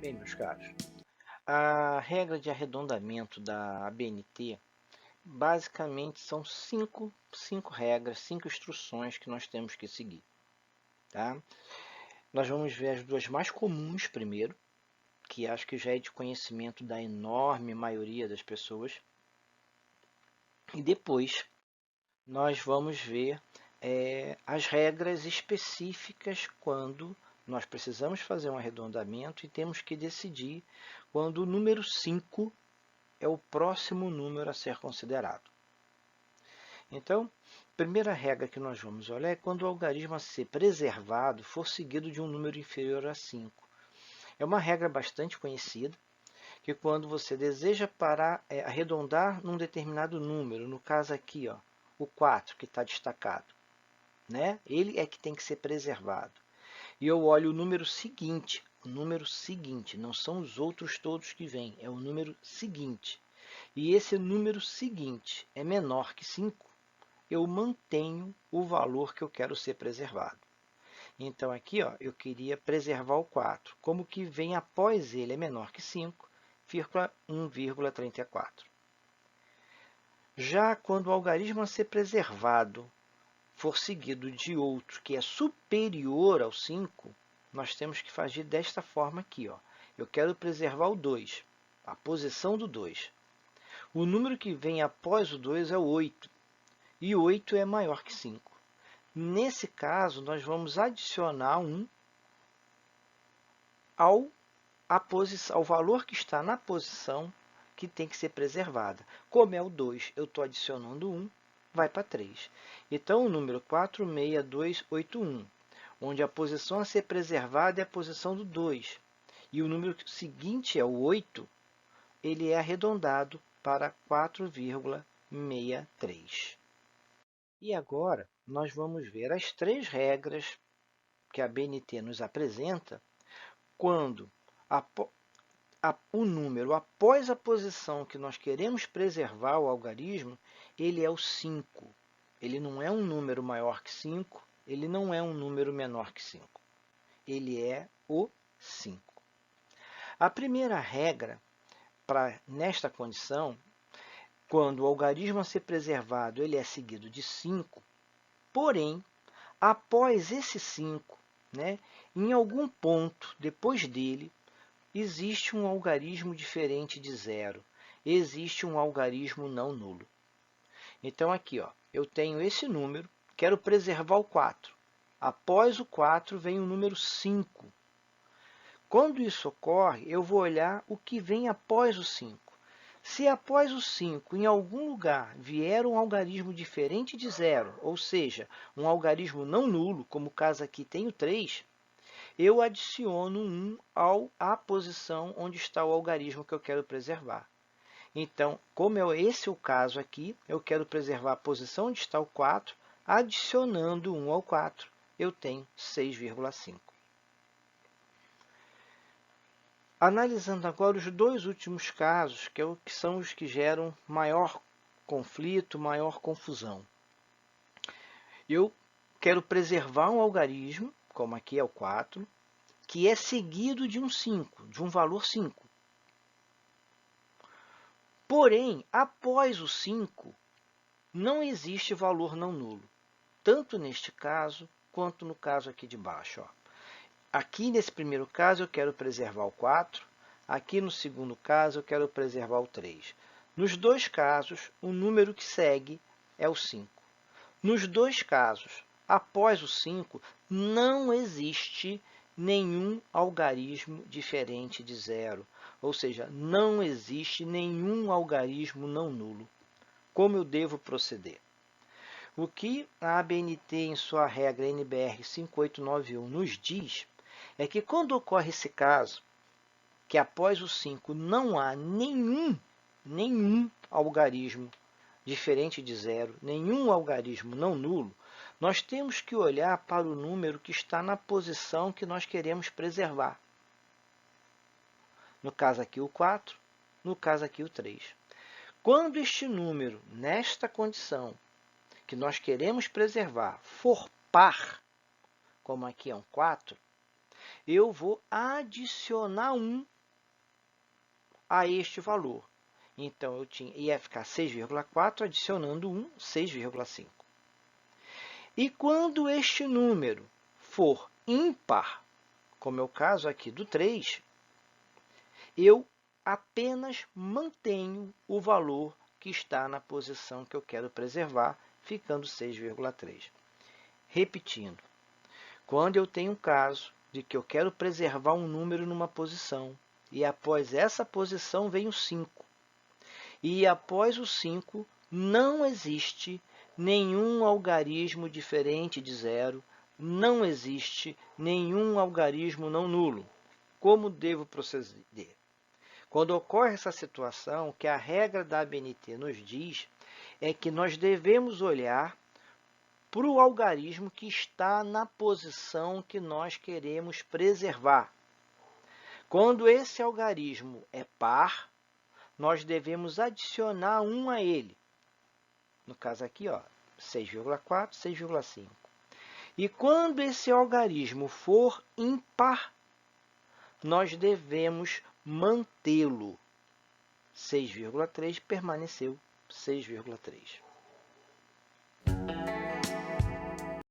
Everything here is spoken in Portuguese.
Bem, meus caros, a regra de arredondamento da ABNT basicamente são cinco regras, cinco instruções que nós temos que seguir. Tá? Nós vamos ver as duas mais comuns primeiro, que acho que já é de conhecimento da enorme maioria das pessoas. E depois nós vamos ver as regras específicas quando nós precisamos fazer um arredondamento e temos que decidir quando o número 5 é o próximo número a ser considerado. Então, a primeira regra que nós vamos olhar é quando o algarismo a ser preservado for seguido de um número inferior a 5. É uma regra bastante conhecida, que quando você deseja arredondar num determinado número, no caso aqui, ó, o 4 que está destacado, né? Ele é que tem que ser preservado. E eu olho o número seguinte, não são os outros todos que vêm, é o número seguinte. E esse número seguinte é menor que 5, eu mantenho o valor que eu quero ser preservado. Então, aqui ó, eu queria preservar o 4. Como o que vem após ele é menor que 5, 1,34. Já quando o algarismo a ser preservado for seguido de outro que é superior ao 5, nós temos que fazer desta forma aqui. Ó. Eu quero preservar o 2, a posição do 2. O número que vem após o 2 é o 8, e 8 é maior que 5. Nesse caso, nós vamos adicionar 1 ao valor que está na posição que tem que ser preservada. Como é o 2, eu estou adicionando 1, vai para 3. Então, o número 46281, onde a posição a ser preservada é a posição do 2, e o número seguinte é o 8, ele é arredondado para 4,63. E agora, nós vamos ver as três regras que a BNT nos apresenta quando o número após a posição que nós queremos preservar o algarismo, ele é o 5. Ele não é um número maior que 5, ele não é um número menor que 5. Ele é o 5. A primeira regra nesta condição, quando o algarismo a ser preservado ele é seguido de 5, porém, após esse 5, né, em algum ponto depois dele, existe um algarismo diferente de zero. Existe um algarismo não nulo. Então, aqui ó, eu tenho esse número, quero preservar o 4. Após o 4 vem o número 5. Quando isso ocorre, eu vou olhar o que vem após o 5. Se após o 5, em algum lugar, vier um algarismo diferente de zero, ou seja, um algarismo não nulo, como o caso aqui tem o 3, eu adiciono 1 à posição onde está o algarismo que eu quero preservar. Então, como esse é o caso aqui, eu quero preservar a posição onde está o 4, adicionando 1 ao 4, eu tenho 6,5. Analisando agora os dois últimos casos, que são os que geram maior conflito, maior confusão. Eu quero preservar um algarismo, como aqui é o 4, que é seguido de um 5, de um valor 5. Porém, após o 5, não existe valor não nulo, tanto neste caso quanto no caso aqui de baixo. Ó. Aqui nesse primeiro caso eu quero preservar o 4, aqui no segundo caso eu quero preservar o 3. Nos dois casos, o número que segue é o 5. Nos dois casos, após o 5, não existe nenhum algarismo diferente de zero, ou seja, não existe nenhum algarismo não nulo. Como eu devo proceder? O que a ABNT, em sua regra NBR 5891, nos diz é que quando ocorre esse caso, que após o 5 não há nenhum algarismo diferente de zero, nenhum algarismo não nulo, nós temos que olhar para o número que está na posição que nós queremos preservar. No caso aqui o 4, no caso aqui o 3. Quando este número, nesta condição que nós queremos preservar, for par, como aqui é um 4, eu vou adicionar 1 a este valor. Então, ia ficar 6,4 adicionando 1, 6,5. E quando este número for ímpar, como é o caso aqui do 3, eu apenas mantenho o valor que está na posição que eu quero preservar, ficando 6,3. Repetindo, quando eu tenho um caso de que eu quero preservar um número numa posição, e após essa posição vem o 5, e após o 5 não existe nenhum algarismo diferente de zero, não existe nenhum algarismo não nulo. Como devo proceder? Quando ocorre essa situação, o que a regra da ABNT nos diz é que nós devemos olhar para o algarismo que está na posição que nós queremos preservar. Quando esse algarismo é par, nós devemos adicionar 1 a ele. No caso aqui, 6,4, 6,5. E quando esse algarismo for ímpar, nós devemos mantê-lo. 6,3 permaneceu 6,3.